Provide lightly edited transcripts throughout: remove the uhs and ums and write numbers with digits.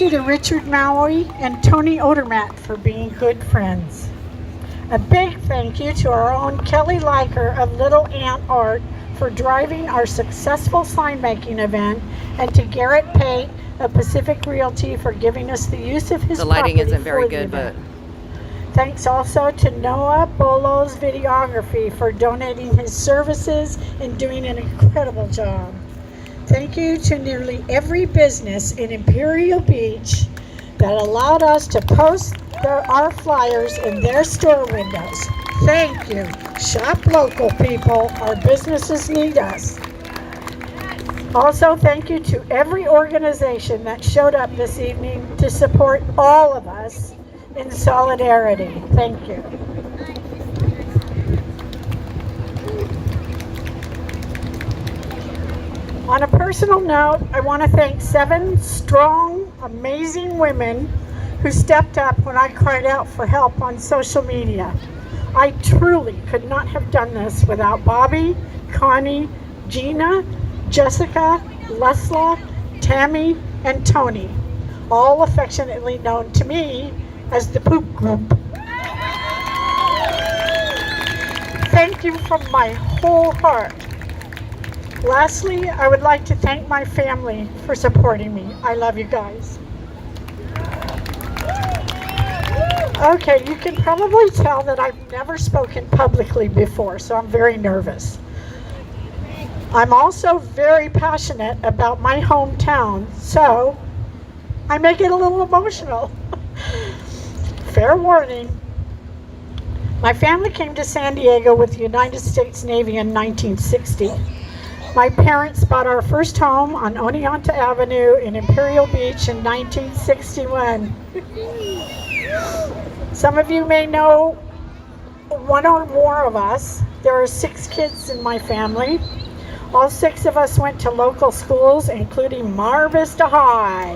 thank you to Richard Maui and Tony Odermatt for being good friends. A big thank you to our own Kelly Liker of Little Ant Art for driving our successful sign making event, and to Garrett Pate of Pacific Realty for giving us the use of his The lighting property isn't very for the good, but event. Thanks also to Noah Bolo's Videography for donating his services and doing an incredible job. Thank you to nearly every business in Imperial Beach that allowed us to post our flyers in their store windows. Thank you. Shop local, people. Our businesses need us. Also, thank you to every organization that showed up this evening to support all of us in solidarity. Thank you. On a personal note, I want to thank 7 strong, amazing women who stepped up when I cried out for help on social media. I truly could not have done this without Bobby, Connie, Gina, Jessica, Lesla, Tammy, and Tony, all affectionately known to me as the Poop Group. Thank you from my whole heart. Lastly, I would like to thank my family for supporting me. I love you guys. Okay, you can probably tell that I've never spoken publicly before, so I'm very nervous. I'm also very passionate about my hometown, so I may get a little emotional. Fair warning. My family came to San Diego with the United States Navy in 1960. My parents bought our first home on Oneonta Avenue in Imperial Beach in 1961. Some of you may know one or more of us. There are 6 kids in my family. All 6 of us went to local schools, including Mar Vista High.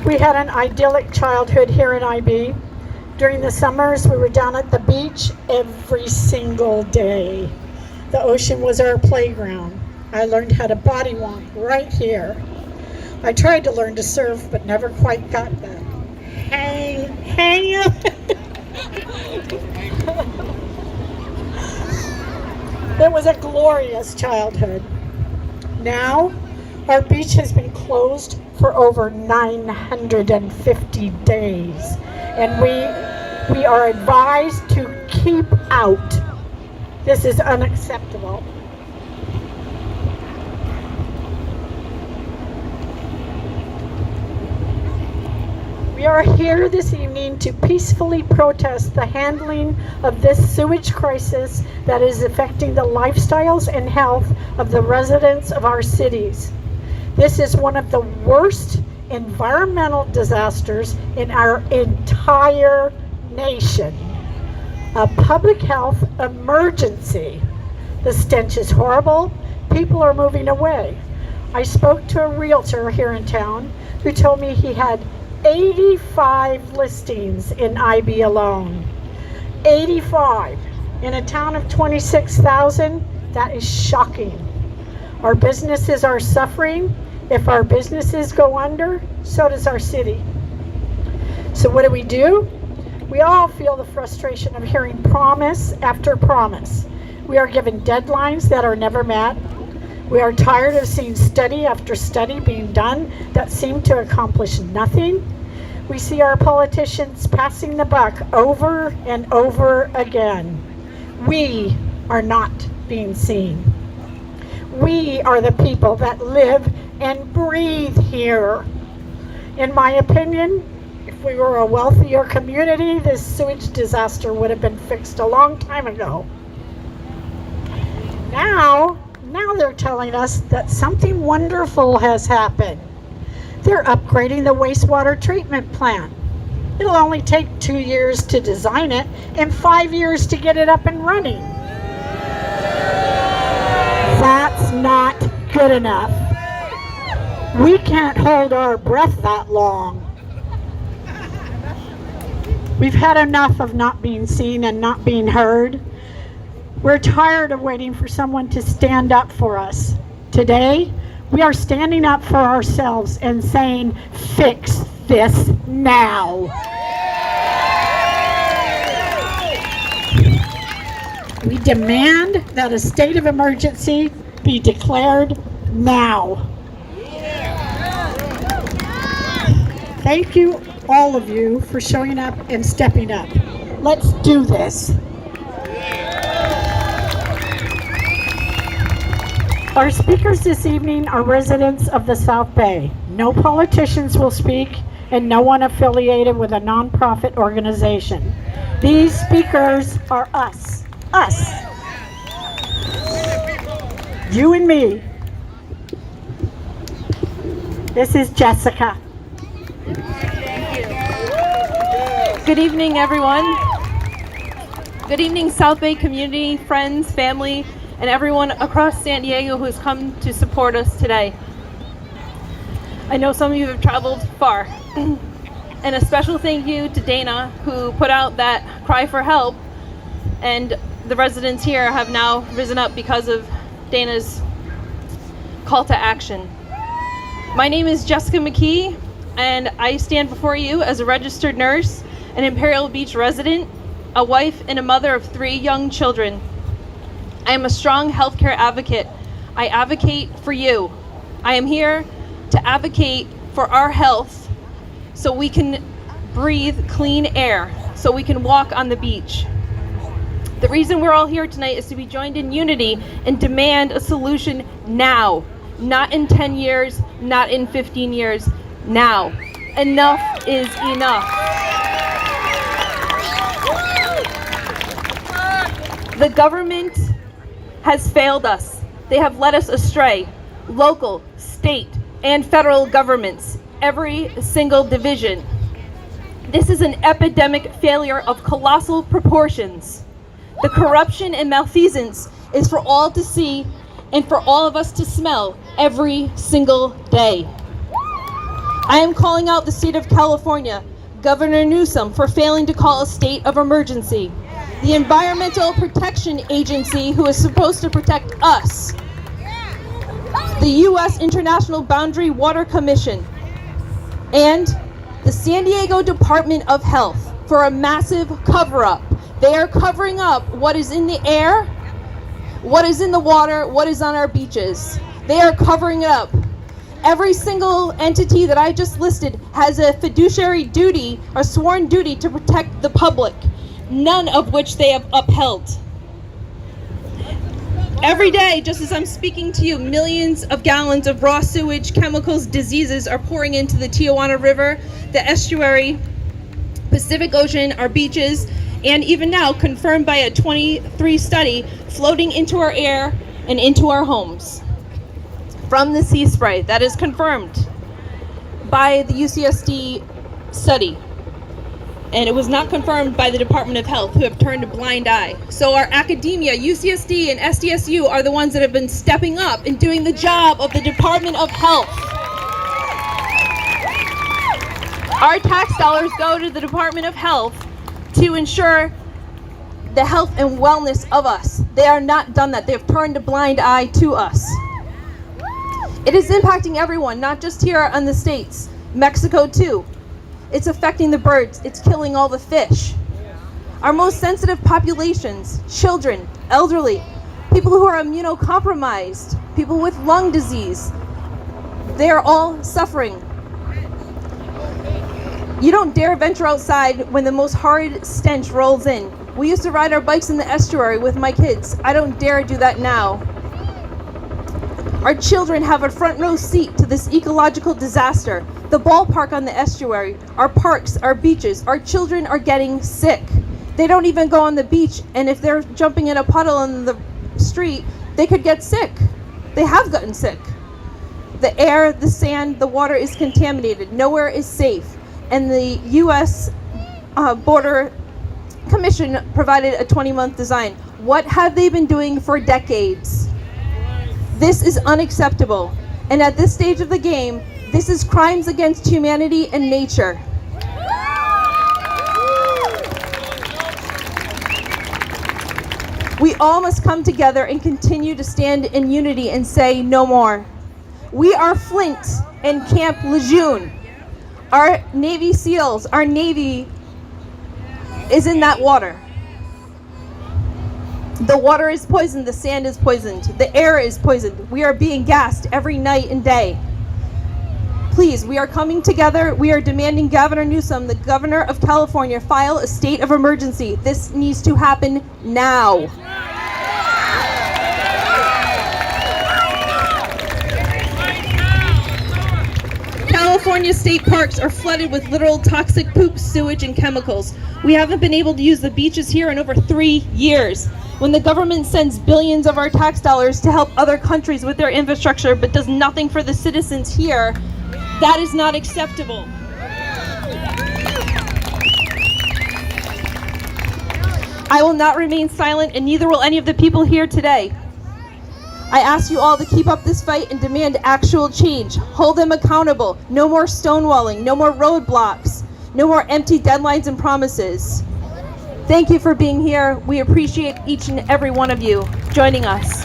We had an idyllic childhood here in IB. During the summers, we were down at the beach every single day. The ocean was our playground. I learned how to body womp right here. I tried to learn to surf, but never quite got that. Hang It was a glorious childhood. Now, our beach has been closed for over 950 days, and we are advised to keep out. This is unacceptable. We are here this evening to peacefully protest the handling of this sewage crisis that is affecting the lifestyles and health of the residents of our cities. This is one of the worst environmental disasters in our entire nation. A public health emergency. The stench is horrible. People are moving away. I spoke to a realtor here in town who told me he had 85 listings in IB alone. 85 in a town of 26,000. That is shocking. Our businesses are suffering. If our businesses go under, so does our city. So what do? We all feel the frustration of hearing promise after promise. We are given deadlines that are never met. We are tired of seeing study after study being done that seem to accomplish nothing. We see our politicians passing the buck over and over again. We are not being seen. We are the people that live and breathe here. In my opinion, if we were a wealthier community, this sewage disaster would have been fixed a long time ago. Now they're telling us that something wonderful has happened. They're upgrading the wastewater treatment plant. It'll only take 2 years to design it and 5 years to get it up and running. That's not good enough. We can't hold our breath that long. We've had enough of not being seen and not being heard. We're tired of waiting for someone to stand up for us. Today, We are standing up for ourselves and saying, fix this now. We demand that a state of emergency be declared now. Thank you, all of you, for showing up and stepping up. Let's do this. Our speakers this evening are residents of the South Bay. No politicians will speak, and no one affiliated with a nonprofit organization. These speakers are us. Us. You and me. This is Jessica. Good evening, everyone. Good evening, South Bay community, friends, family, and everyone across San Diego who has come to support us today. I know some of you have traveled far. And a special thank you to Dana, who put out that cry for help, and the residents here have now risen up because of Dana's call to action. My name is Jessica McKee, and I stand before you as a registered nurse, an Imperial Beach resident, a wife, and a mother of 3 young children. I am a strong healthcare advocate. I advocate for you. I am here to advocate for our health so we can breathe clean air, so we can walk on the beach. The reason we're all here tonight is to be joined in unity and demand a solution now. Not in 10 years, not in 15 years, now. Enough is enough. The government has failed us. They have led us astray. Local, state, and federal governments, every single division. This is an epidemic failure of colossal proportions. The corruption and malfeasance is for all to see and for all of us to smell every single day. I am calling out the state of California, Governor Newsom, for failing to call a state of emergency. The Environmental Protection Agency, who is supposed to protect us. The U.S. International Boundary Water Commission. And the San Diego Department of Health for a massive cover-up. They are covering up what is in the air, what is in the water, what is on our beaches. They are covering it up. Every single entity that I just listed has a fiduciary duty, a sworn duty to protect the public, none of which they have upheld. Every day, just as I'm speaking to you, millions of gallons of raw sewage, chemicals, diseases are pouring into the Tijuana River, the estuary, Pacific Ocean, our beaches, and even now, confirmed by a 23 study, floating into our air and into our homes from the sea spray. That is confirmed by the UCSD study. And it was not confirmed by the Department of Health, who have turned a blind eye. So our academia, UCSD and SDSU, are the ones that have been stepping up and doing the job of the Department of Health. Our tax dollars go to the Department of Health to ensure the health and wellness of us. They are not done that. They have turned a blind eye to us. It is impacting everyone, not just here on the States. Mexico too. It's affecting the birds. It's killing all the fish. Our most sensitive populations, children, elderly, people who are immunocompromised, people with lung disease, they are all suffering. You don't dare venture outside when the most horrid stench rolls in. We used to ride our bikes in the estuary with my kids. I don't dare do that now. Our children have a front row seat to this ecological disaster. The ballpark on the estuary, our parks, our beaches, our children are getting sick. They don't even go on the beach, and if they're jumping in a puddle in the street, they could get sick. They have gotten sick. The air, the sand, the water is contaminated. Nowhere is safe. And the U.S. Border Commission provided a 20-month design. What have they been doing for decades? This is unacceptable. And at this stage of the game, this is crimes against humanity and nature. We all must come together and continue to stand in unity and say no more. We are Flint and Camp Lejeune. Our Navy SEALs, our Navy is in that water. The water is poisoned, the sand is poisoned, the air is poisoned. We are being gassed every night and day. Please, we are coming together. We are demanding Governor Newsom, the governor of California, file a state of emergency. This needs to happen now. California state parks are flooded with literal toxic poop, sewage, and chemicals. We haven't been able to use the beaches here in over 3 years. When the government sends billions of our tax dollars to help other countries with their infrastructure but does nothing for the citizens here, that is not acceptable. I will not remain silent, and neither will any of the people here today. I ask you all to keep up this fight and demand actual change. Hold them accountable. No more stonewalling, no more roadblocks, no more empty deadlines and promises. Thank you for being here. We appreciate each and every one of you joining us.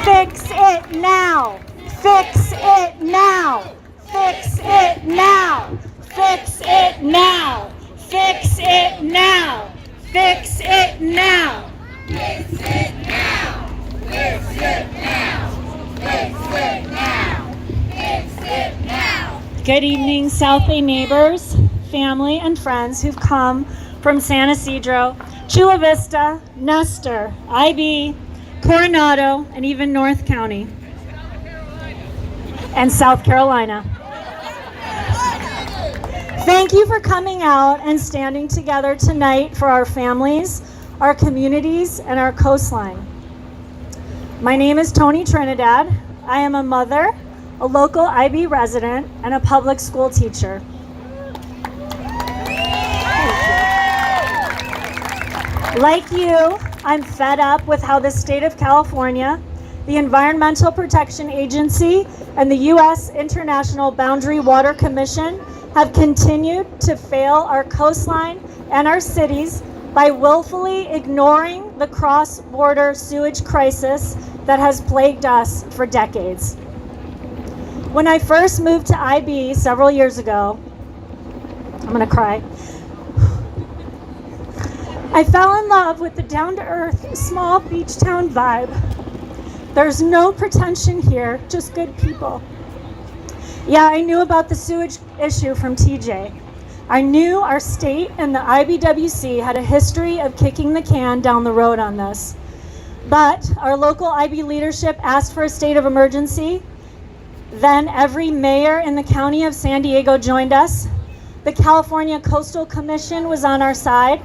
Fix it now! Fix it now! Fix it now! Fix it now! Fix it now! Fix it now! Fix it now! Fix it now! Fix it now! Fix it now! Good evening, South Bay neighbors, family, and friends who've come from San Isidro, Chula Vista, Nestor, IB, Coronado, and even North County, and South Carolina. Thank you for coming out and standing together tonight for our families, our communities, and our coastline. My name is Tony Trinidad. I am a mother, a local IB resident, and a public school teacher. Like you, I'm fed up with how the state of California, the Environmental Protection Agency, and the U.S. International Boundary Water Commission have continued to fail our coastline and our cities by willfully ignoring the cross-border sewage crisis that has plagued us for decades. When I first moved to IB several years ago, I'm gonna cry, I fell in love with the down-to-earth, small beach town vibe. There's no pretension here, just good people. Yeah, I knew about the sewage issue from TJ. I knew our state and the IBWC had a history of kicking the can down the road on this. But our local IB leadership asked for a state of emergency. Then every mayor in the county of San Diego joined us. The California Coastal Commission was on our side.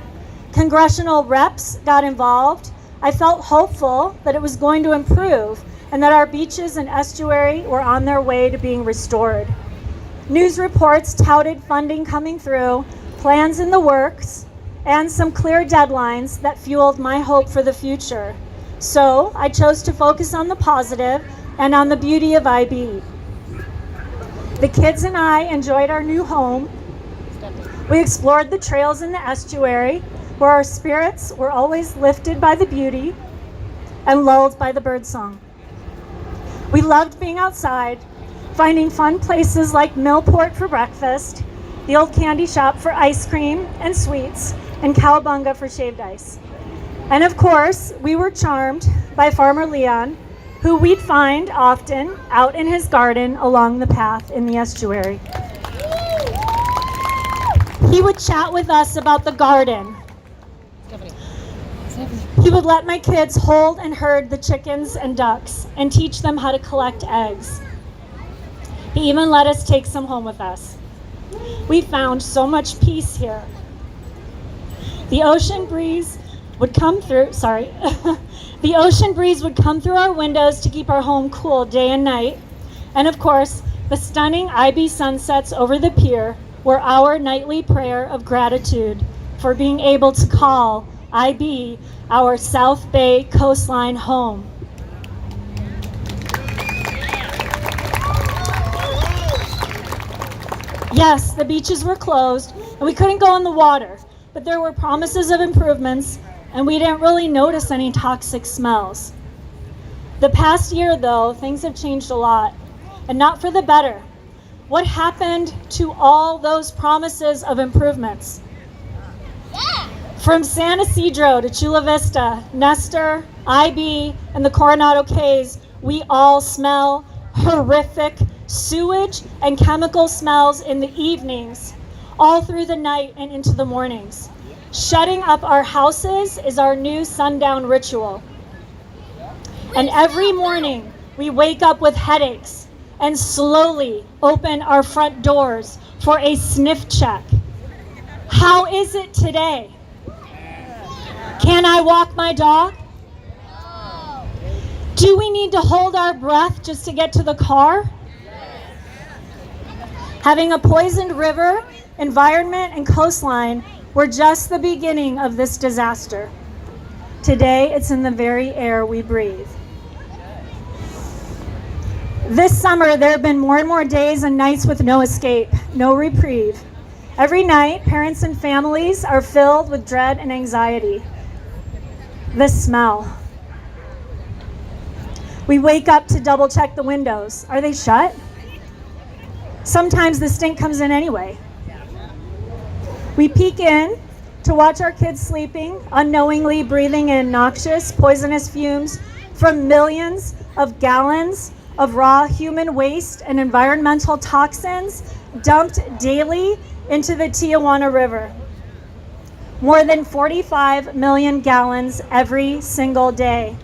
Congressional reps got involved. I felt hopeful that it was going to improve and that our beaches and estuary were on their way to being restored. News reports touted funding coming through, plans in the works, and some clear deadlines that fueled my hope for the future. So I chose to focus on the positive and on the beauty of IB. The kids and I enjoyed our new home. We explored the trails in the estuary, where our spirits were always lifted by the beauty and lulled by the birdsong. We loved being outside, finding fun places like Millport for breakfast, the old candy shop for ice cream and sweets, and Cowabunga for shaved ice. And of course, we were charmed by Farmer Leon, who we'd find often out in his garden along the path in the estuary. He would chat with us about the garden. He would let my kids hold and herd the chickens and ducks and teach them how to collect eggs. He even let us take some home with us. We found so much peace here. The ocean breeze would come through, the ocean breeze would come through our windows to keep our home cool day and night. And of course, the stunning IB sunsets over the pier were our nightly prayer of gratitude for being able to call IB our South Bay coastline home. Yes, the beaches were closed and we couldn't go in the water, but there were promises of improvements, and we didn't really notice any toxic smells. The past year, though, things have changed a lot, and not for the better. What happened to all those promises of improvements? From San Isidro to Chula Vista, Nestor, IB, and the Coronado Cays, we all smell horrific sewage and chemical smells in the evenings, all through the night and into the mornings. Shutting up our houses is our new sundown ritual. And every morning, we wake up with headaches and slowly open our front doors for a sniff check. How is it today? Can I walk my dog? Do we need to hold our breath just to get to the car? Having a poisoned river, environment, and coastline were just the beginning of this disaster. Today, it's in the very air we breathe. This summer, there have been more and more days and nights with no escape, no reprieve. Every night, parents and families are filled with dread and anxiety. The smell. We wake up to double check the windows. Are they shut? Sometimes the stink comes in anyway. We peek in to watch our kids sleeping, unknowingly breathing in noxious, poisonous fumes from millions of gallons of raw human waste and environmental toxins dumped daily into the Tijuana River. More than 45 million gallons every single day.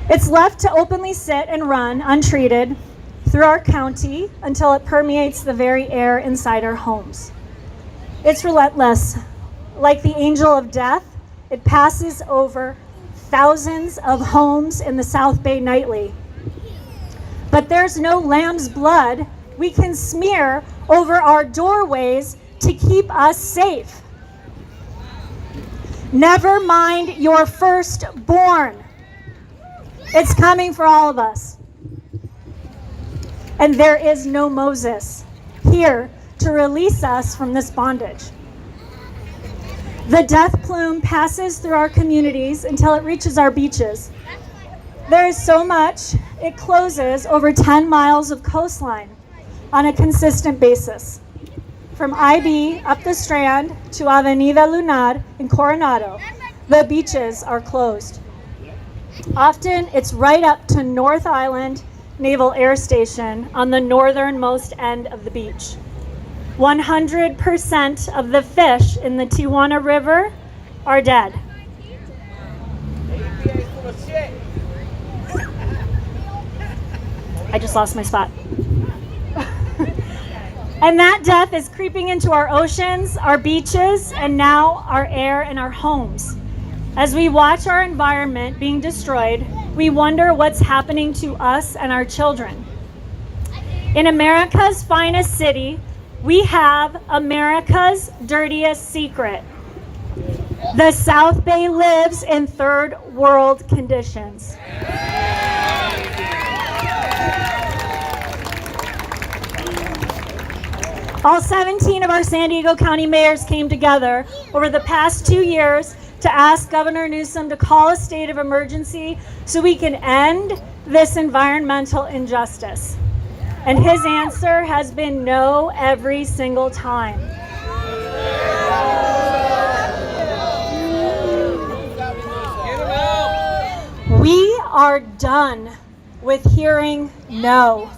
It's left to openly sit and run untreated through our county until it permeates the very air inside our homes. It's relentless. Like the angel of death, it passes over thousands of homes in the South Bay nightly. But there's no lamb's blood we can smear over our doorways to keep us safe. Never mind your firstborn. It's coming for all of us. And there is no Moses here to release us from this bondage. The death plume passes through our communities until it reaches our beaches. There is so much, it closes over 10 miles of coastline on a consistent basis. From IB up the Strand to Avenida Lunar in Coronado, the beaches are closed. Often it's right up to North Island Naval Air Station on the northernmost end of the beach. 100% of the fish in the Tijuana River are dead. I just lost my spot. And that death is creeping into our oceans, our beaches, and now our air and our homes. As we watch our environment being destroyed, we wonder what's happening to us and our children. In America's finest city, we have America's dirtiest secret. The South Bay lives in third world conditions. All 17 of our San Diego County mayors came together over the past 2 years to ask Governor Newsom to call a state of emergency so we can end this environmental injustice. And his answer has been no every single time. We are done with hearing no.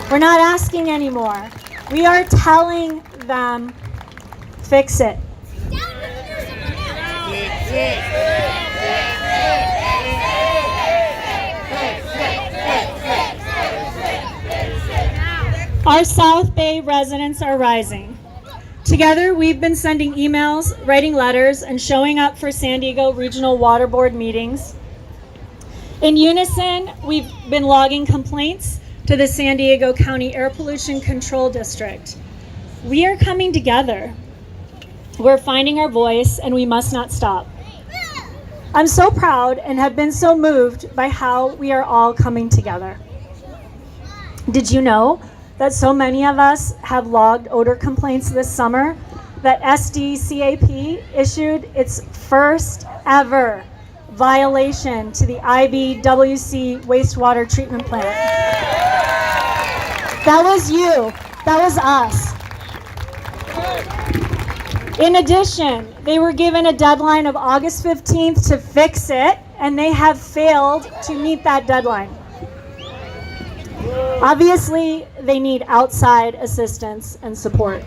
We're not asking anymore. We are telling them, fix it. Our South Bay residents are rising. Together, we've been sending emails, writing letters, and showing up for San Diego Regional Water Board meetings. In unison, we've been logging complaints to the San Diego County Air Pollution Control District. We are coming together. We're finding our voice, and we must not stop. I'm so proud and have been so moved by how we are all coming together. Did you know that so many of us have logged odor complaints this summer that SDCAP issued its first ever violation to the IBWC wastewater treatment plant. That was you. That was us. In addition, they were given a deadline of August 15th to fix it, and they have failed to meet that deadline. Obviously, they need outside assistance and support.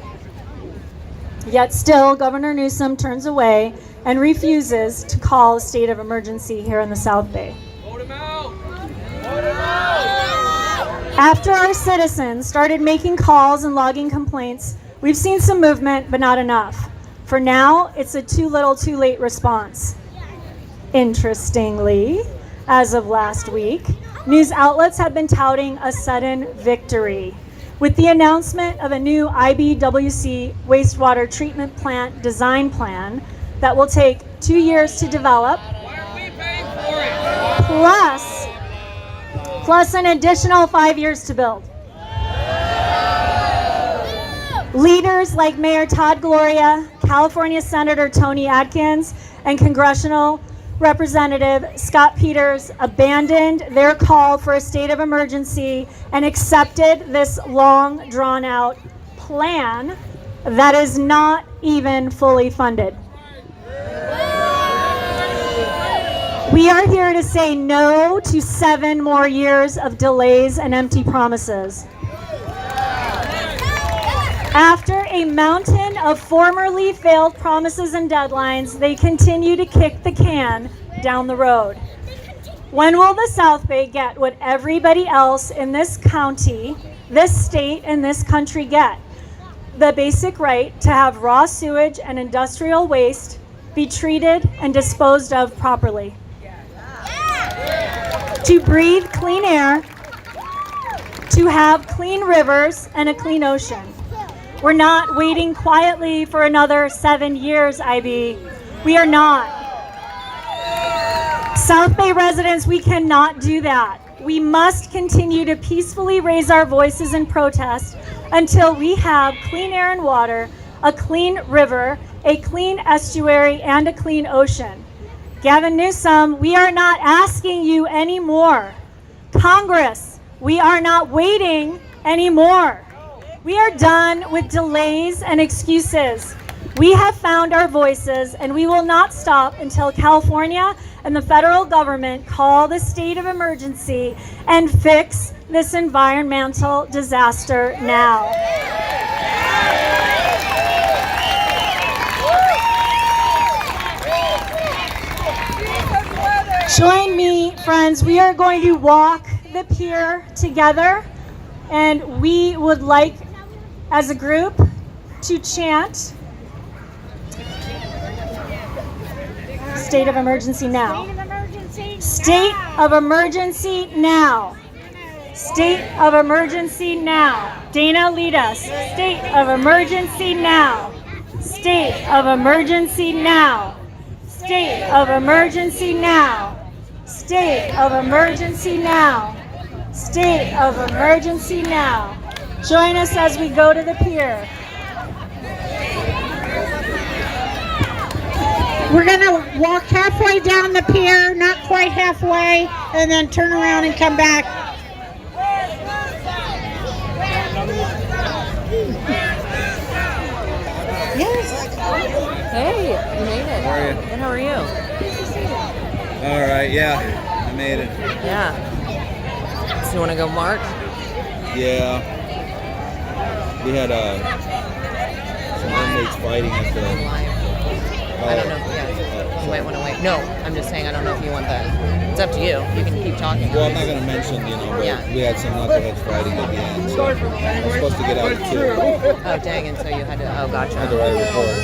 Yet still, Governor Newsom turns away and refuses to call a state of emergency here in the South Bay. Vote him out! Vote him out! After our citizens started making calls and logging complaints, we've seen some movement, but not enough. For now, it's a too little, too late response. Interestingly, as of last week, news outlets have been touting a sudden victory with the announcement of a new IBWC wastewater treatment plant design plan that will take 2 years to develop, Why are we paying for it? plus an additional 5 years to build. Leaders like Mayor Todd Gloria, California Senator Tony Atkins, and Congressional Representative Scott Peters abandoned their call for a state of emergency and accepted this long, drawn-out plan that is not even fully funded. We are here to say no to 7 more years of delays and empty promises. After a mountain of formerly failed promises and deadlines, they continue to kick the can down the road. When will the South Bay get what everybody else in this county, this state, and this country get? The basic right to have raw sewage and industrial waste be treated and disposed of properly. To breathe clean air, to have clean rivers and a clean ocean. We're not waiting quietly for another 7 years, IB. We are not. South Bay residents, we cannot do that. We must continue to peacefully raise our voices in protest until we have clean air and water, a clean river, a clean estuary, and a clean ocean. Gavin Newsom, we are not asking you anymore. Congress, we are not waiting anymore. We are done with delays and excuses. We have found our voices, and we will not stop until California and the federal government call the state of emergency and fix this environmental disaster now. Join me, friends. We are going to walk the pier together, and we would like, as a group, to chant state of emergency now. State of emergency now. State of emergency now. Dana, lead us. State of emergency now. State of emergency now. State of emergency now. State of emergency now. State of emergency now. Join us as we go to the pier. We're going to walk halfway down the pier, not quite halfway, and then turn around and come back. Yes. Hey, you made it. How are you? Good, how are you? All right, yeah, I made it. Yeah. So you want to go march? Yeah, we had some inmates fighting at the. I don't know. Yeah, you might want to wait. No, I'm just saying I don't know if you want that. It's up to you. You can keep talking. Well, I'm not gonna mention, but Yeah. we had some knuckleheads fighting at the end. So I'm supposed to get out at 2. Oh, dang, and so you had to, oh, I had to gotcha. write a report.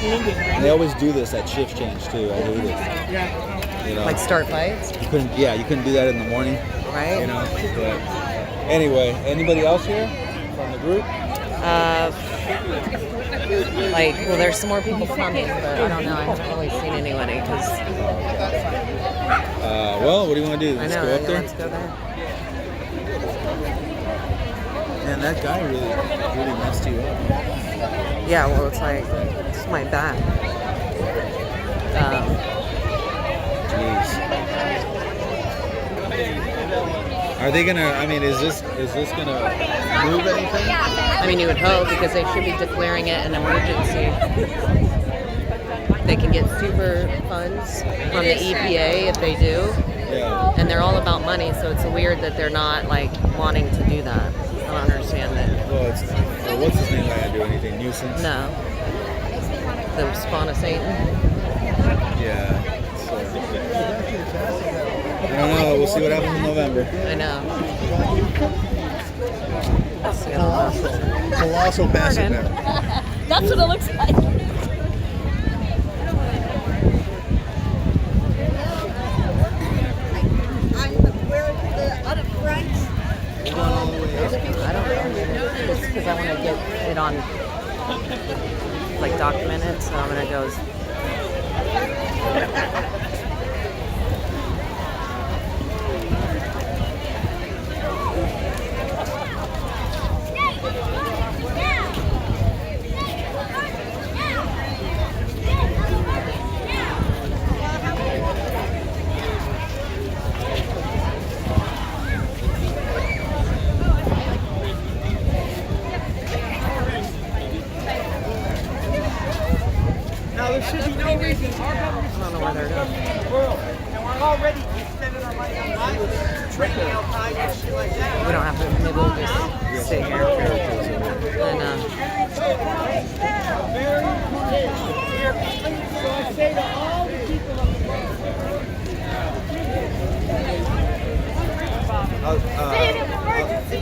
So they always do this at shift change too. I hate it. Like start fights, you couldn't do that in the morning. right? But anyway, anybody else here from the group? Well, there's some more people coming, but I don't know. I haven't really seen anybody because Well, what do you want to do? I Let's know. go up there. Let's go there. Man, that guy really messed you up. Yeah, well, it's like, it's my back. Jeez. Are they gonna? I mean, is this gonna move anything? I mean, you would hope, because they should be declaring it an emergency. They can get super funds from the EPA if they do, Yeah. and they're all about money, so it's weird that they're not, like, wanting to do that. I don't understand it. Well, what's his name? Not gonna do anything. Nuisance. No. The spawn of Satan. Yeah. So, I don't know. We'll see what happens in November. I know. Colossal massive. That's what it looks like. I don't know. Just because I want to get it on, like, documented, so I'm going to go. Now there should be no reason our government I don't know where they're going. in the world, and we're already spending our money on lives, training Al Qaeda and shit like that. We don't have to, maybe we'll just sit here and, So I say to all the people of the world,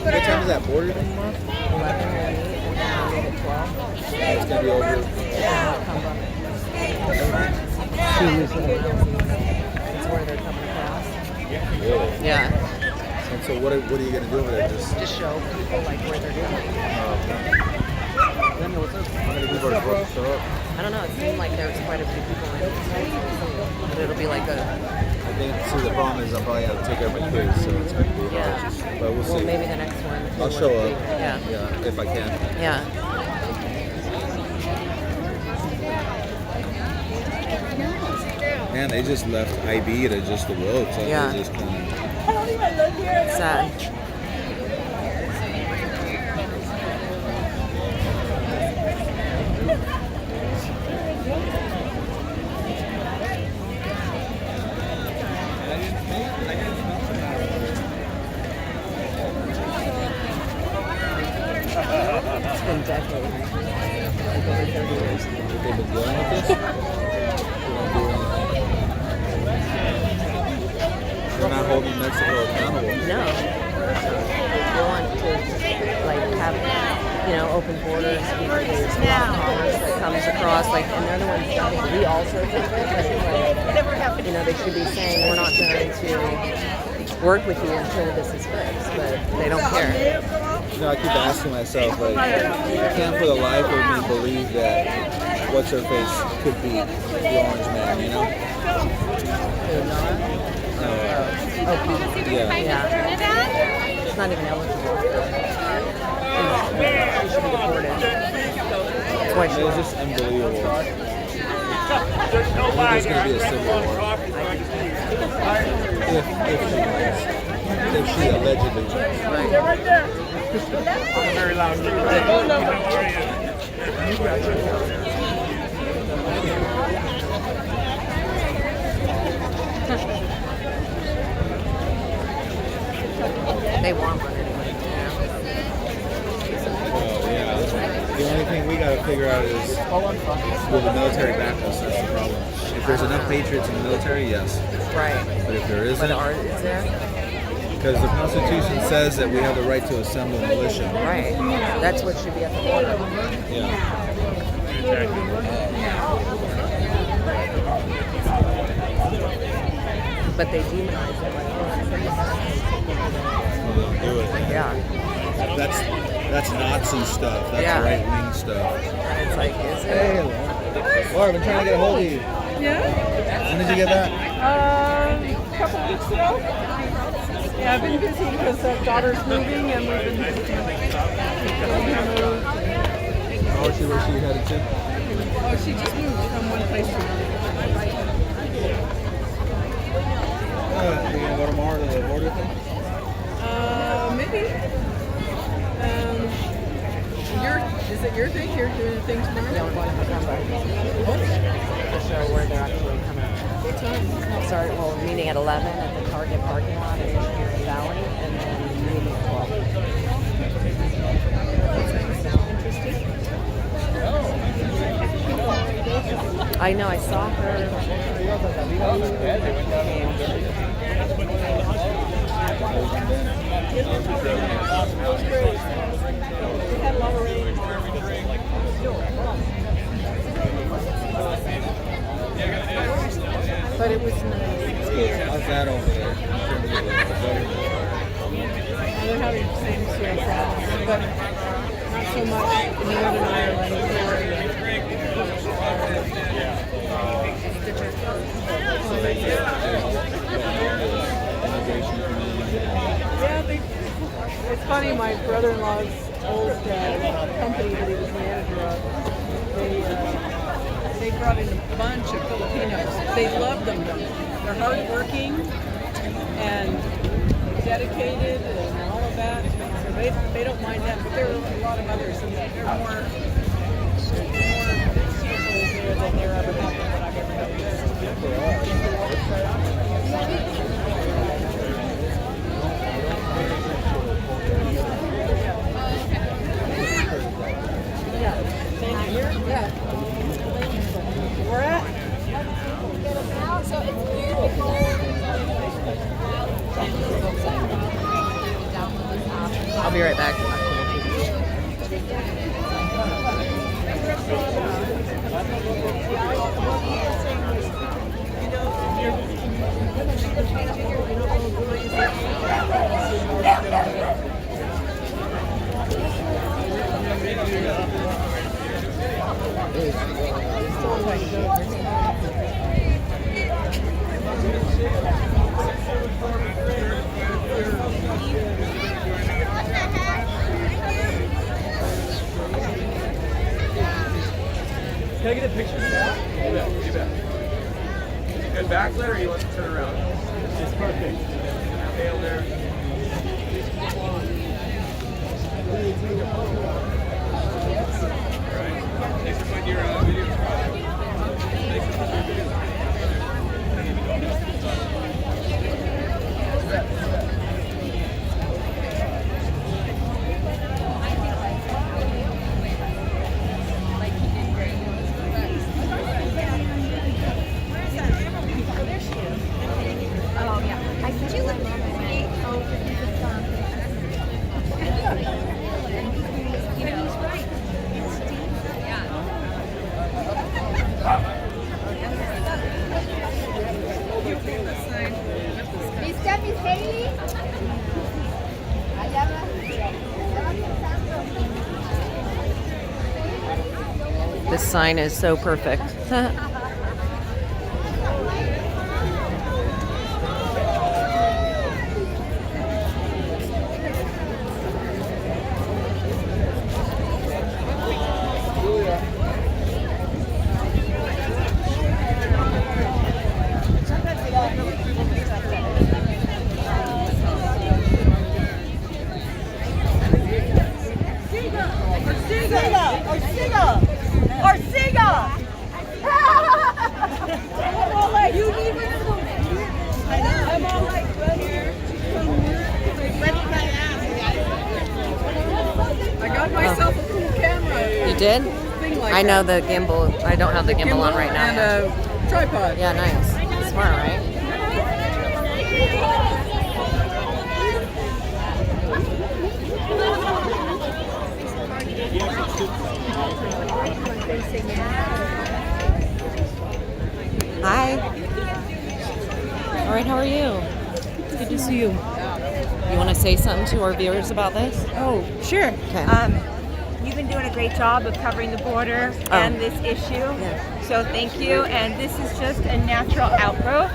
What time is that border tomorrow? 11 and 8 and 12. It's gonna be over. That's where they're coming across. Really? Yeah. And so what are you gonna do over there? Just show people, like, where they're doing it. How many people are supposed to show up? I don't know. It seemed like there was quite a few people in it. But it'll be like a, I think. See, the problem is I'm probably gonna take care of my kids, so it's gonna be hard. yeah. But we'll Well, see. maybe the next one. I'll show up. Yeah. Yeah, if I can. Yeah. Man, they just left IB to just the road, so Yeah. they just kind of. Sad. It's been decades. Like over 30 years. They've been dealing with this. They don't do anything. They're not holding Mexico accountable. No. They want to, like, have, you know, open borders because there's a lot of commerce that comes across, like, and they're the ones saying, we also think that, like, you know, they should be saying, we're not going to work with you until this is fixed, but they don't care. You know, I keep asking myself, like, I can't for the life of me believe that what's her face could be the Orange Man, you know? Yeah. Yeah. It's not even eligible. She should be deported. That's why she It's just unbelievable. I think there's going to be a civil war. If she wins. If she allegedly wins. Very loud. they want one anyway. You know? Oh, yeah. The only thing we got to figure out is will the military back us? That's the problem. If there's enough patriots in the military, yes. Right. But if there But isn't, is there? because the Constitution says that we have the right to assemble a militia. Right. That's what should be at the border. Yeah. But they demonize it. Well, they'll do it. Yeah. That's Nazi stuff. That's Yeah. right wing stuff. And it's like, is Hey, it? Laura, I've been trying to get a hold of you. Yeah? When did you get that? A couple weeks ago. Yeah, I've been busy because daughter's moving and we've been busy. Oh, is she where she headed to? Oh, she just moved from one place to another. You gonna go tomorrow to the border thing? Maybe. Is it your thing? You're doing a thing tomorrow? Yeah, we're going to Macomber to show where they're actually coming. What time? Sorry, well, we're meeting at 11 at the Target parking lot in Missionary Valley, and then meeting at 12. I know, I saw her. But it was nice. How's that over there? They're having the same sort of problems, but not so much in Northern Ireland. It's funny, my brother-in-law's old company that he was manager of, they brought in a bunch of Filipinos. They love them though. They're hardworking and dedicated and all of that. So they don't mind that, but there are a lot of others and they're more miserable there than there ever have been that I've ever Yeah. Thank you. Yeah. We're at. I'll be right back. Can I get a picture of that? You bet, you bet. Good backlit or you want to turn around? It's perfect. Hail there. Alright. Thanks for putting your video. Thanks for putting your video. This sign is so perfect. I got myself a cool camera. You did? Thing like I know that. the gimbal. I don't have the gimbal on right now. And a tripod. Yeah, nice. Smart, right? Hi. All right, how are you? Good to see you. You want to say something to our viewers about this? Oh, sure. Okay. You've been doing a great job of covering the border and this issue. Yeah. So thank you. And this is just a natural outgrowth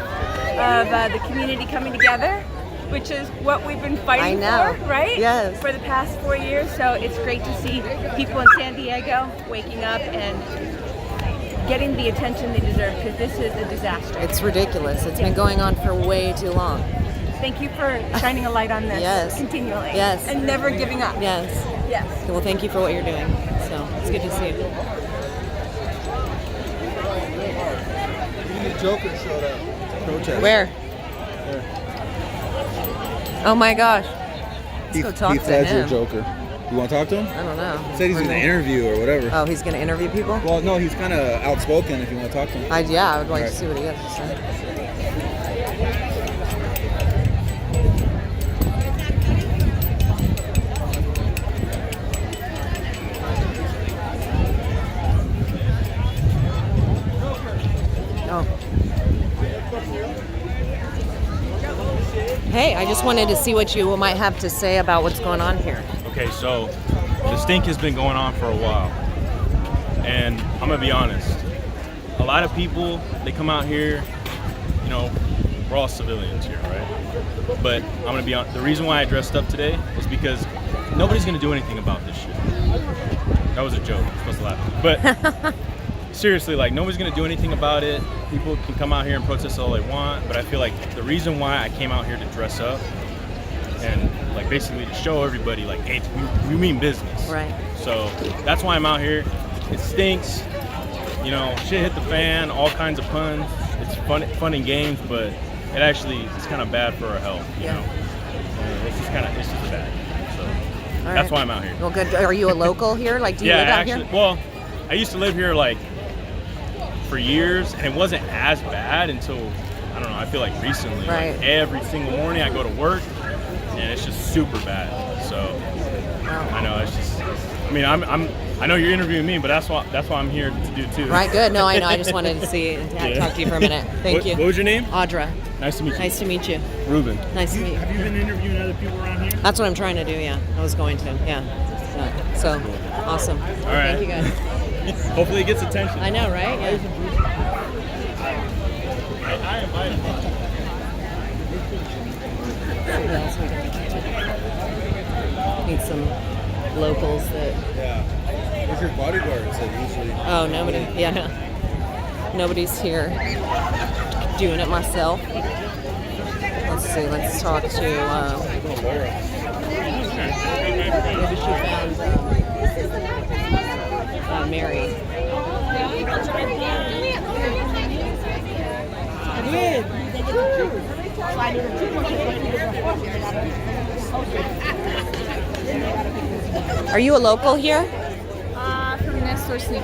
of the community coming together which is what we've been fighting I know. for, right? Yes. For the past 4 years. So it's great to see people in San Diego waking up and getting the attention they deserve, because this is a disaster. It's ridiculous. It's been going on for way too long. Thank you for shining a light on this Yes. continually. Yes. And never giving up. Yes. Yes. Well, thank you for what you're doing. So it's good to see you. Joker showed up. Protest. Where? Oh my gosh. Let's go talk Heath to Ledger him. Joker. You want to talk to him? I don't know. He said he's going to interview or whatever. Oh, he's going to interview people? Well, no, he's kind of outspoken if you want to talk to him. I would like Right. to see what he has to say. Oh. Hey, I just wanted to see what you might have to say about what's going on here. Okay, so the stink has been going on for a while. And I'm gonna be honest, a lot of people, they come out here, you know, we're all civilians here, right? But I'm gonna be honest, the reason why I dressed up today is because nobody's gonna do anything about this shit. That was a joke, I'm supposed to laugh. But seriously, like, nobody's gonna do anything about it. People can come out here and protest all they want, but I feel like the reason why I came out here to dress up and like basically to show everybody like, hey, we mean business. Right. So that's why I'm out here. It stinks, you know, shit hit the fan, all kinds of puns. It's fun and games, but it's kind of bad for our health, you know. And it's just bad. So that's why I'm out here. Well, good. Are you a local here? Like, do you live out here? Well, I used to live here like for years, and it wasn't as bad until, I don't know, I feel like recently. Right. Like every single morning I go to work, and it's just super bad. So I know it's just. I mean, I know you're interviewing me, but that's what I'm here to do too. Right. Good. No, I know. I just wanted to see and talk to you for a minute. Thank you. What was your name? Audra. Nice to meet you. Nice to meet you. Ruben. Nice to meet you. Have you been interviewing other people around here? That's what I'm trying to do. Yeah, I was going to. Yeah. So awesome. All right. Thank you guys. Hopefully it gets attention. I know, right? Yeah. I invited him. Need some locals that. Yeah. Where's your bodyguards that usually? Oh, nobody. Yeah. Nobody's here. Doing it myself. Let's see. Let's talk to. Maybe she found Mary. Are you a local here? From Nestor City.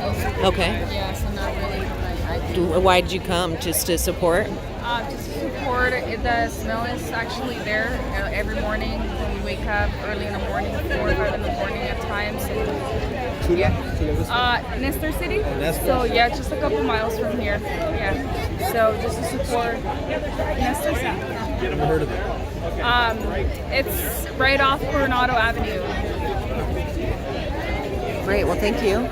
Okay. Yeah, so not really. Why did you come? Just to support? Just to support. The smell is actually there every morning when we wake up early in the morning, 4 or 5 in the morning at times. And, yeah. Nestor City. Nestor. So yeah, just a couple miles from here. Yeah. So just to support Nestor City. Never heard of it. It's right off Coronado Avenue. Great. Well, thank you.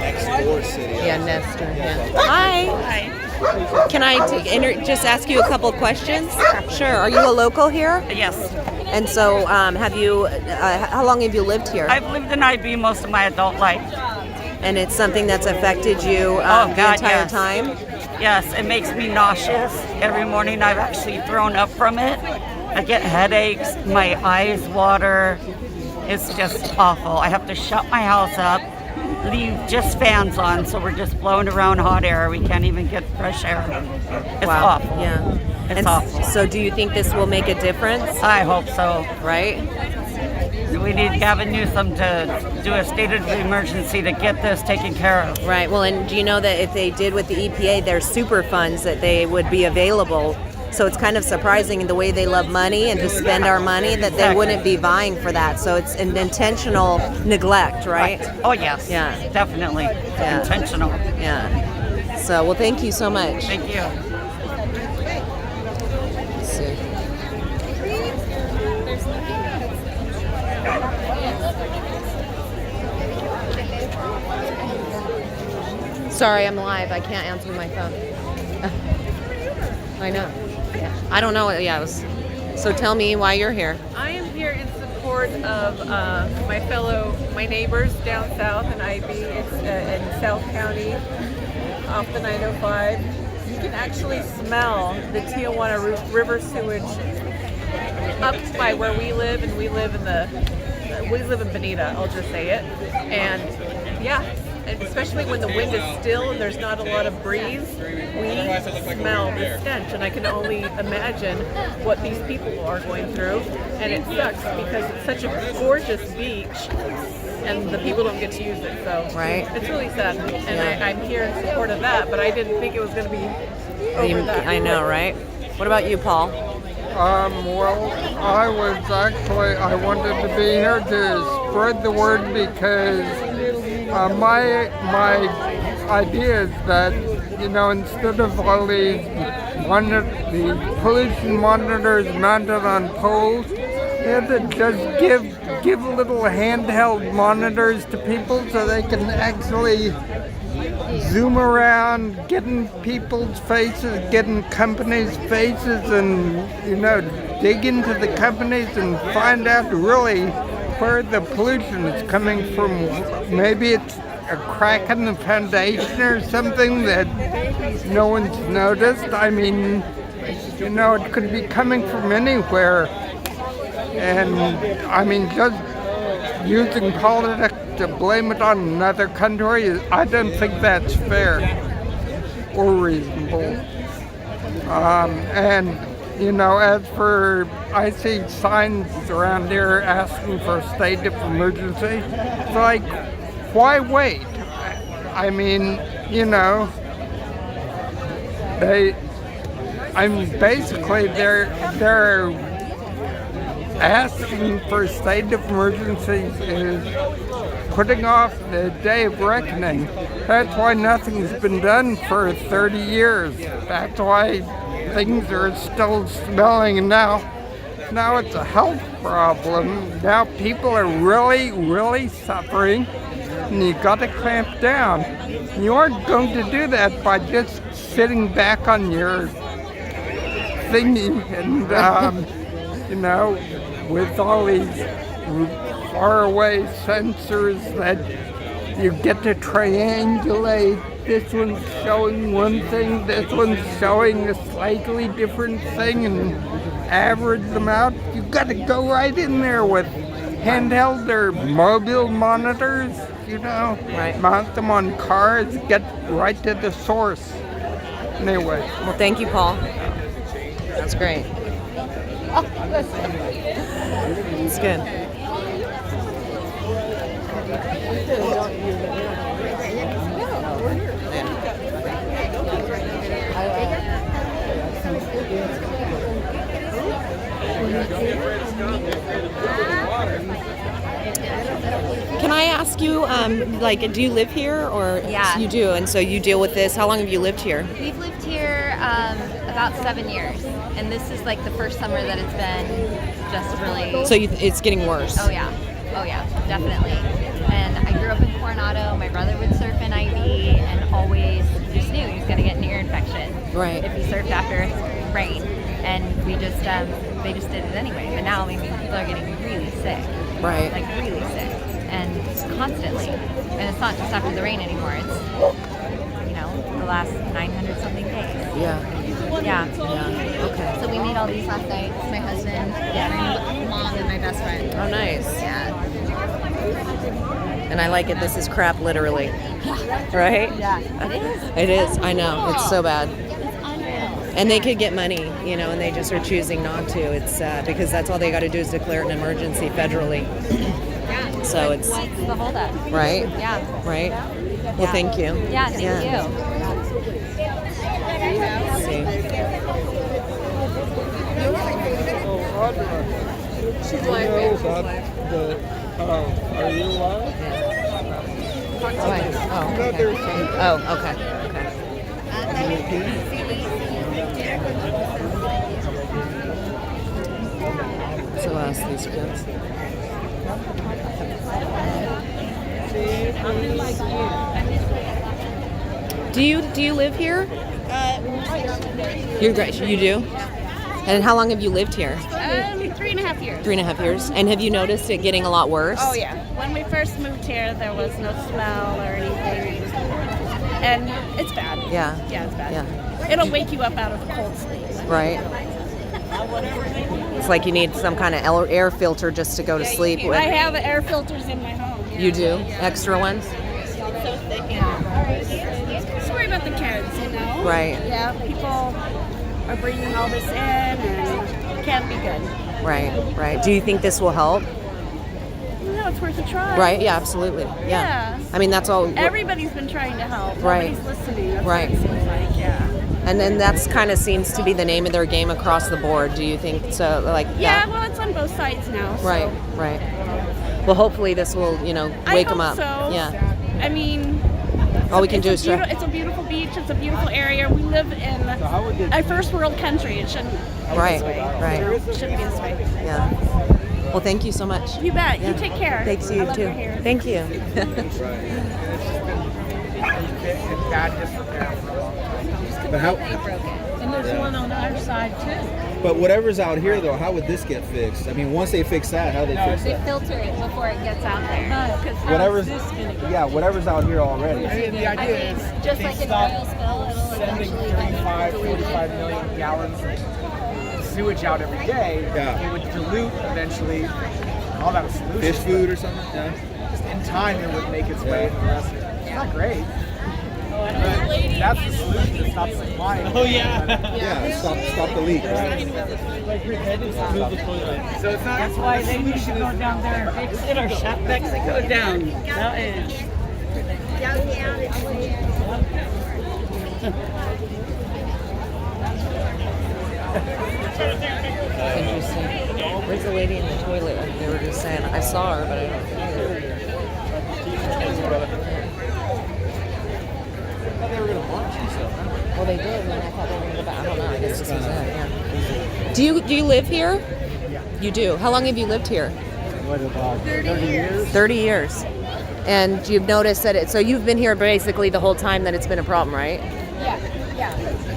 Next door city. Yeah, Nestor. Yeah. Hi. Can I just ask you a couple of questions? Sure. Are you a local here? Yes. And so, have you? How long have you lived here? I've lived in IB most of my adult life. And it's something that's affected you Oh, the God, entire yes. time? Yes, it makes me nauseous. Every morning I've actually thrown up from it. I get headaches, my eyes water. It's just awful. I have to shut my house up, leave just fans on, so we're just blowing around hot air. We can't even get fresh air. It's Wow. awful. Yeah. It's awful. So do you think this will make a difference? I hope so. Right? We need Gavin Newsom to do a state of emergency to get this taken care of. Right. Well, and do you know that if they did with the EPA, there's super funds that they would be available. So it's kind of surprising the way they love money and to spend our money that they wouldn't be vying for that. So it's an intentional neglect, right? Oh, yes. Yeah. Definitely. Yeah. Intentional. Yeah. So, well, thank you so much. Thank you. Let's see. Sorry, I'm live. I can't answer my phone. I know. I don't know. Yeah, it was. So tell me why you're here. I am here in support of my neighbors down south in IB. It's in South County, off the 905. You can actually smell the Tijuana River sewage up by where we live, and we live in Bonita. I'll just say it, and yeah. And especially when the wind is still and there's not a lot of breeze, we smell the stench. And I can only imagine what these people are going through. And it sucks because it's such a gorgeous beach and the people don't get to use it. So it's really sad. And I'm here in support of that, but I didn't think it was going to be over that. I know, right? What about you, Paul? Well, I wanted to be here to spread the word because my idea is that, instead of all the pollution monitors mounted on poles, to just give little handheld monitors to people so they can actually zoom around, get in people's faces, get in companies' faces, and dig into the companies and find out really where the pollution is coming from. Maybe it's a crack in the foundation or something that no one's noticed. I mean, it could be coming from anywhere. And I mean, just using politics to blame it on another country, I don't think that's fair or reasonable. As for, I see signs around here asking for a state of emergency. It's like, why wait? I mean, they're asking for a state of emergency is putting off the day of reckoning. That's why nothing's been done for 30 years. That's why things are still smelling, and now it's a health problem. Now people are really, really suffering, and you got to clamp down. You aren't going to do that by just sitting back on your thingy and with all these faraway sensors that you get to triangulate. This one's showing one thing, this one's showing a slightly different thing, and average them out. You've got to go right in there with handheld or mobile monitors, mount them on cars, get right to the source. Anyway. Well, thank you, Paul. That's great. It's good. Can I ask you, do you live here, or Yeah. You do, and so you deal with this? How long have you lived here? We've lived here about 7 years, and this is like the first summer that it's been just really... So it's getting worse. Oh yeah, definitely. And I grew up in Coronado. My brother would surf in IB, and always just knew he was going to get an ear infection if he surfed after rain. And we just, they just did it anyway. But now, people are getting really sick. Right. Like really sick. And constantly. And it's not just after the rain anymore. It's, the last 900 something days. Yeah. Okay. So we made all these last night. It's my husband, my mom, and my best friend. Oh, nice. Yeah. And I like it. This is crap, literally. Right? Yeah. It is. It is. I know. It's so bad. It's unreal. And they could get money, and they just are choosing not to. It's because that's all they got to do is declare an emergency federally. Yeah. So it's what's the holdup? Right. Yeah. Right. Well, thank you. Yeah. Thank you. Let's see. She's live. Are you live? Oh, okay. So ask these kids. Do you live here? You do? And how long have you lived here? 3.5 years. 3.5 years. And have you noticed it getting a lot worse? Oh yeah. When we first moved here, there was no smell or anything, and it's bad. Yeah. Yeah, it's bad. Yeah. It'll wake you up out of a cold sleep. Right. It's like you need some kind of air filter just to go to sleep with. I have air filters in my home. Yeah. You do? Extra ones? Just worry about the kids, you know? Right. Yeah, people are bringing all this in and it can't be good. Right. Do you think this will help? No, it's worth a try. Right, yeah, absolutely. Yeah. I mean, that's all. Everybody's been trying to help. Right. Nobody's listening. That's Right. what it seems like, yeah. And then that's kind of seems to be the name of their game across the board. Do you think so? Like Yeah, that? well, it's on both sides now. So. Right. Well, hopefully this will, wake them up. So. Yeah. I mean, All we can do is try. It's a beautiful beach. It's a beautiful area. We live in a first world country. It shouldn't be Right, this way. right. You know? It shouldn't be this way. Yeah. Well, thank you so much. You bet. Yeah. You take care. Thanks, I you love too. your hair. Thank you. But how? And there's one on our side too. But whatever's out here, though, how would this get fixed? I mean, once they fix that, how do they fix They that? filter it before it gets out there. Whatever's, yeah, whatever's out here already. The idea is Just they like an stop oil spill, it'll sending eventually 35, 45 million gallons of sewage out every day. Yeah. It would dilute eventually. Call that a solution. Fish food or something? Yeah. Just in time, it would make its way to the rest of it. It's not great. That's the solution to stop supplying. Oh, yeah. Yeah, stop the leak, right? So it's not. That's why they need to go down there and fix it or shut Mexico down. That is. Interesting. Where's the lady in the toilet? They were just saying. I saw her, but I don't see her. I thought they were going to launch and stuff. Well, they did, and then I thought they were going to go back. I don't know. I guess this was it. Yeah. Do you live here? Yeah. You do. How long have you lived here? What about 30 years? 30 years. And you've noticed that so you've been here basically the whole time that it's been a problem, right? Yeah.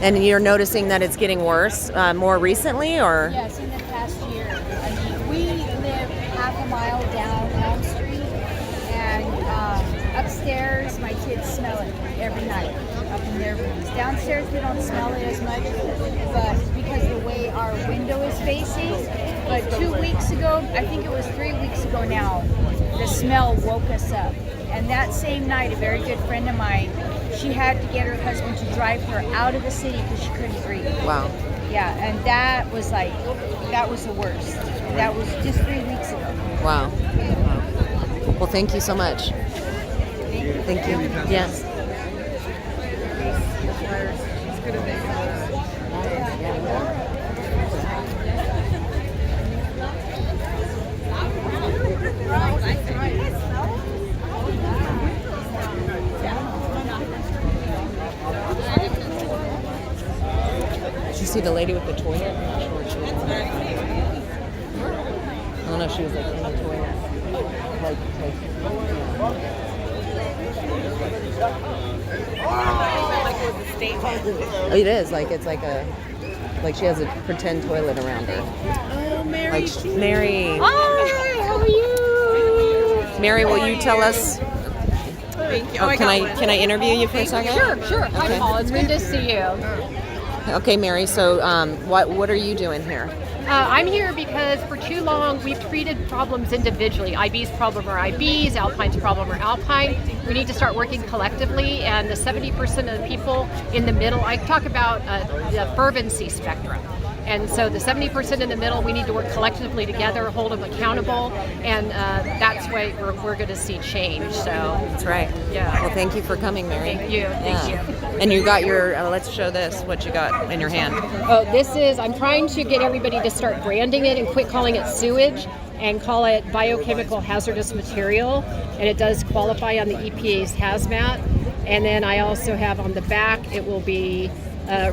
And you're noticing that it's getting worse more recently, or? Yes, in the past year. I mean, we live half a mile down Elm Street, and upstairs, my kids smell it every night up in their rooms. Downstairs, we don't smell it as much, but because the way our window is facing. But 2 weeks ago, I think it was 3 weeks ago now, the smell woke us up. And that same night, a very good friend of mine, she had to get her husband to drive her out of the city because she couldn't breathe. Wow. Yeah, and that was the worst. That was just 3 weeks ago. Wow. Well, thank you so much. Thank you. Yes. Did you see the lady with the toilet? I'm not sure what she was in there. I don't know if she was like in the toilet. Oh, it is like it's like she has a pretend toilet around her. Oh, Mary. Like Mary. Hi, how are you? Mary, will you tell us? Thank you. Can I interview you for a second? Sure. Hi, Okay. Paul. It's good to see you. Okay, Mary. So, what are you doing here? I'm here because for too long we've treated problems individually. IB's problem are IB's, Alpine's problem are Alpine. We need to start working collectively, and the 70% of the people in the middle, I talk about the fervency spectrum. And so the 70% in the middle, we need to work collectively together, hold them accountable, and that's why we're going to see change. So that's right. Yeah. Well, thank you for coming, Mary. Thank you. Thank you. And you got your. Let's show this. What you got in your hand? Oh, I'm trying to get everybody to start branding it and quit calling it sewage and call it biochemical hazardous material. And it does qualify on the EPA's hazmat. And then I also have on the back, it will be,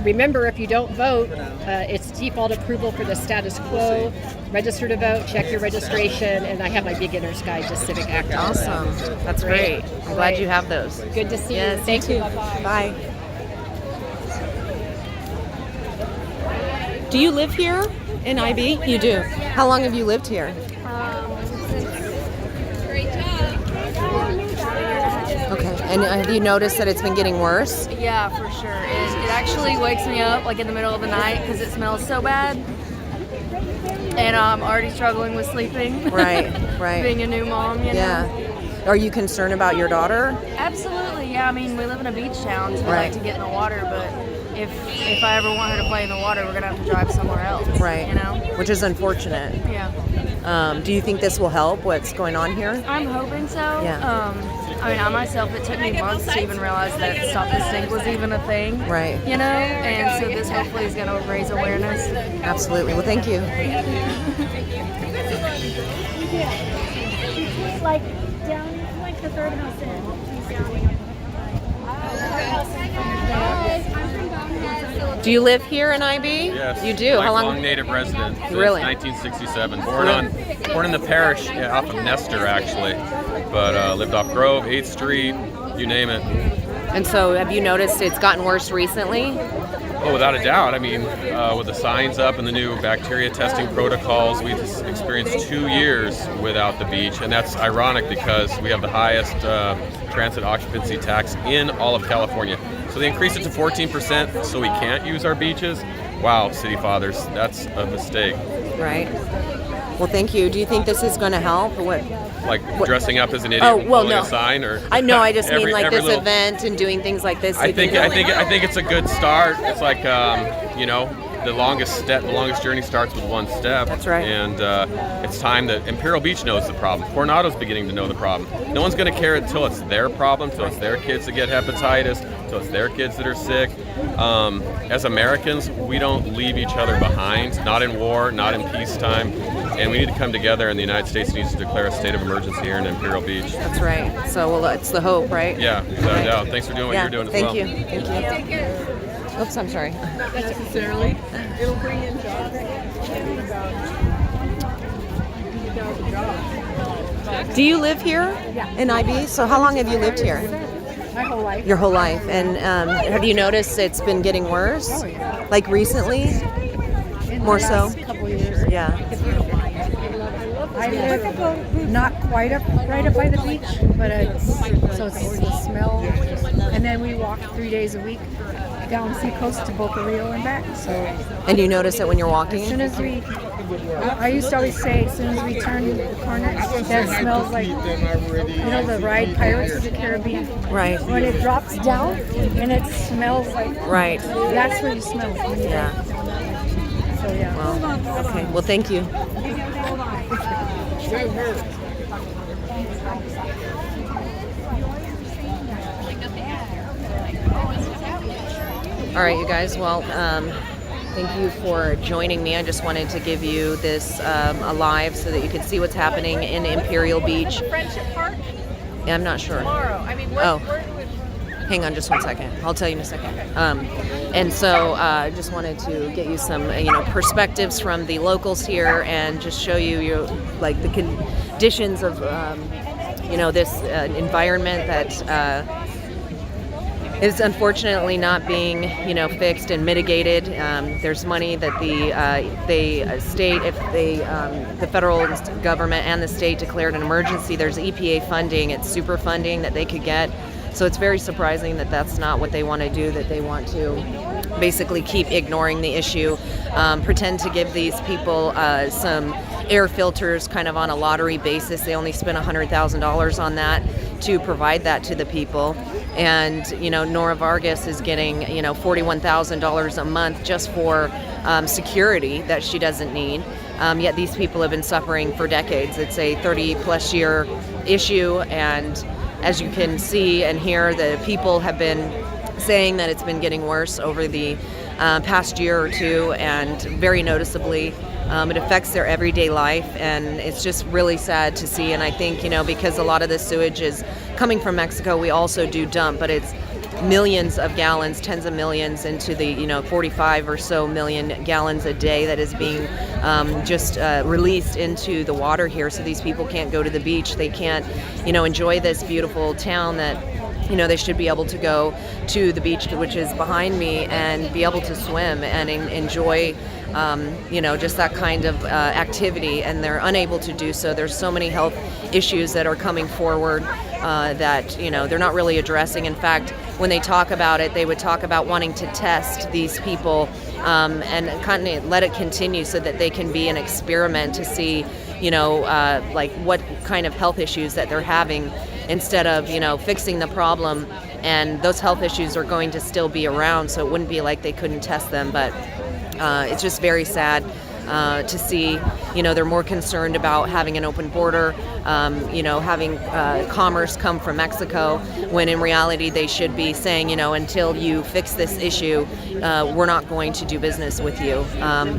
remember, if you don't vote, it's default approval for the status quo. Register to vote, check your registration, and I have my beginner's guide to civic activism. Awesome. That's great. I'm glad you have those. Good to see Yes, you. Thank you. Bye. Do you live here in IB? You do. How long have you lived here? Okay. And have you noticed that it's been getting worse? Yeah, for sure. It actually wakes me up like in the middle of the night because it smells so bad. And I'm already struggling with sleeping. Right. Being a new mom, you know. Yeah. Are you concerned about your daughter? Absolutely, yeah. I mean, we live in a beach town, so we Right. like to get in the water, but if I ever want her to play in the water, we're going to have to drive somewhere else. Right. You know? Which is unfortunate. Yeah. Do you think this will help, what's going on here? I'm hoping so. Yeah. I mean, I myself, it took me months to even realize that Stop the Stink was even a thing. Right. You know? And so this hopefully is going to raise awareness. Absolutely. Well, thank you. Like down, like the third house in. He's down. Do you live here in IB? Yes. You do? How long? Lifelong native resident since Really? 1967. Born in the parish, off of Nestor actually, but lived off Grove, 8th Street, you name it. And so have you noticed it's gotten worse recently? Oh, without a doubt. I mean, with the signs up and the new bacteria testing protocols, we've experienced 2 years without the beach, and that's ironic because we have the highest transit occupancy tax in all of California. So they increased it to 14%, so we can't use our beaches. Wow, city fathers, that's a mistake. Right. Well, thank you. Do you think this is going to help? Or what? Like dressing up as an idiot, Oh, well, holding no. a sign, or I know. I just mean like every this little- event and doing things like this. I think it's a good start. It's like you know, the longest journey starts with one step. That's right. And it's time that Imperial Beach knows the problem. Coronado's beginning to know the problem. No one's going to care until it's their problem, until it's their kids that get hepatitis, until it's their kids that are sick. As Americans, we don't leave each other behind. Not in war, not in peacetime. And we need to come together, and the United States needs to declare a state of emergency here in Imperial Beach. That's right. So, well, it's the hope, right? Yeah, without a doubt. Thanks for doing what you're doing as well. Thank you. Thank you. Oops, I'm sorry. Not necessarily. It'll bring in jobs. Do you live here in IB? So how long have you lived here? My whole life. Your whole life. And have you noticed it's been getting worse? Oh, yeah. Like recently? In More the so? last couple years. Yeah. I live not quite right up by the beach, but it's the smell. And then we walk 3 days a week down Seacoast to Boca Rio and back. So. And you notice it when you're walking? As soon as I used to always say, as soon as we turn the corner, that smells like, the ride Pirates of the Caribbean. Right. When it drops down and it smells like. Right. That's where you smell it. Yeah. So yeah. Well, okay. Well, thank you. All right, you guys. Well, thank you for joining me. I just wanted to give you this live so that you could see what's happening in Imperial Beach. Friendship Park? Yeah, I'm not sure. Tomorrow. I mean, Oh. where do we... Hang on just 1 second. I'll tell you in a second. And so I just wanted to get you some, perspectives from the locals here and just show you, the conditions of, this environment that is unfortunately not being, fixed and mitigated. There's money that the state, if the federal government and the state declared an emergency, there's EPA funding, it's super funding that they could get. So it's very surprising that that's not what they want to do, that they want to basically keep ignoring the issue, pretend to give these people some air filters kind of on a lottery basis. They only spent $100,000 on that to provide that to the people. And, Nora Vargas is getting, $41,000 a month just for security that she doesn't need. Yet these people have been suffering for decades. It's a 30-plus year issue, and as you can see and hear, the people have been saying that it's been getting worse over the past year or two, and very noticeably it affects their everyday life, and it's just really sad to see. And I think, because a lot of the sewage is coming from Mexico, we also do dump, but it's millions of gallons, tens of millions into the 45 or so million gallons a day that is being just released into the water here. So these people can't go to the beach. They can't enjoy this beautiful town that they should be able to go to the beach, which is behind me, and be able to swim and enjoy just that kind of activity, and they're unable to do so. There's so many health issues that are coming forward that they're not really addressing. In fact, when they talk about it, they would talk about wanting to test these people and kind of let it continue so that they can be an experiment to see like what kind of health issues that they're having, instead of fixing the problem. And those health issues are going to still be around, so it wouldn't be like they couldn't test them. But it's just very sad to see, they're more concerned about having an open border, having commerce come from Mexico, when in reality they should be saying, until you fix this issue, we're not going to do business with you.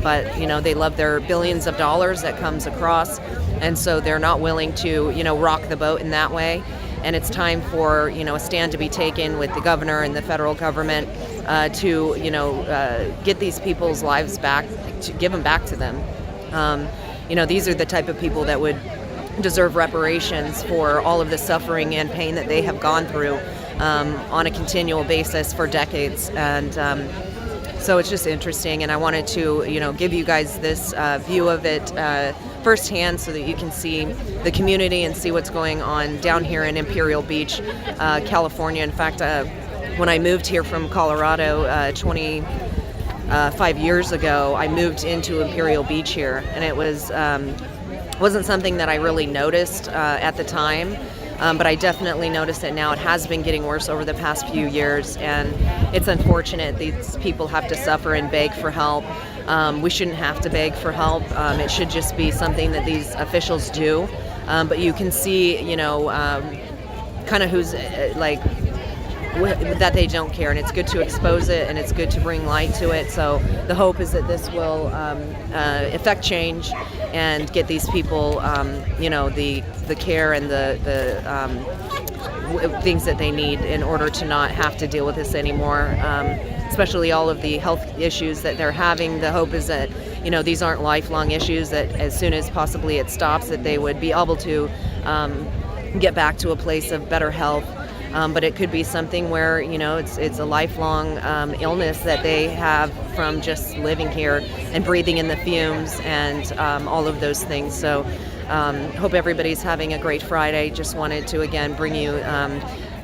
But they love their billions of dollars that comes across, and so they're not willing to, rock the boat in that way. And it's time for, a stand to be taken with the governor and the federal government to, get these people's lives back, to give them back to them. These are the type of people that would deserve reparations for all of the suffering and pain that they have gone through on a continual basis for decades. And so it's just interesting, and I wanted to, give you guys this view of it firsthand, so that you can see the community and see what's going on down here in Imperial Beach, California. In fact, when I moved here from Colorado 25 years ago, I moved into Imperial Beach here, and it wasn't something that I really noticed at the time. But I definitely noticed it now. It has been getting worse over the past few years, and it's unfortunate these people have to suffer and beg for help. We shouldn't have to beg for help. It should just be something that these officials do. But you can see, kind of who's that they don't care, and it's good to expose it, and it's good to bring light to it. So the hope is that this will affect change and get these people, the care and the things that they need in order to not have to deal with this anymore. Especially all of the health issues that they're having. The hope is that these aren't lifelong issues, that as soon as possibly it stops, that they would be able to get back to a place of better health. But it could be something where it's a lifelong illness that they have from just living here and breathing in the fumes and all of those things. So hope everybody's having a great Friday. Just wanted to again bring you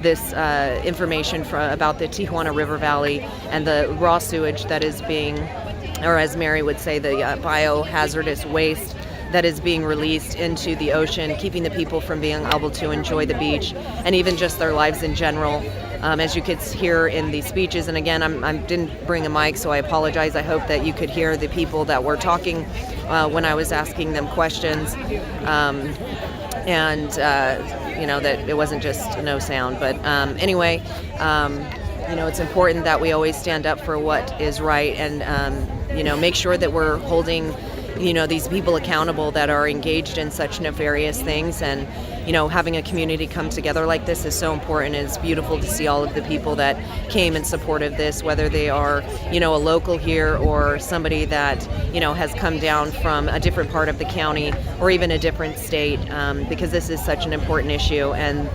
this information about the Tijuana River Valley and the raw sewage that is being, or as Mary would say, the biohazardous waste that is being released into the ocean, keeping the people from being able to enjoy the beach and even just their lives in general. As you could hear in the speeches, and again, I didn't bring a mic, so I apologize. I hope that you could hear the people that were talking when I was asking them questions. That it wasn't just no sound. But anyway, it's important that we always stand up for what is right and, make sure that we're holding, these people accountable that are engaged in such nefarious things. And, having a community come together like this is so important. It's beautiful to see all of the people that came in support of this, whether they are, a local here or somebody that, has come down from a different part of the county or even a different state, because this is such an important issue and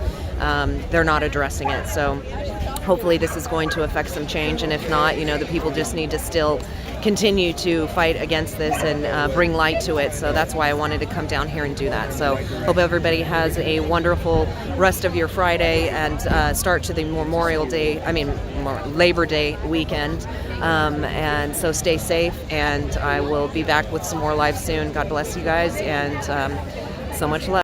they're not addressing it. So hopefully this is going to affect some change. And if not, the people just need to still continue to fight against this and bring light to it. So that's why I wanted to come down here and do that. So hope everybody has a wonderful rest of your Friday and start to the Labor Day weekend. And so stay safe, and I will be back with some more live soon. God bless you guys, and so much love.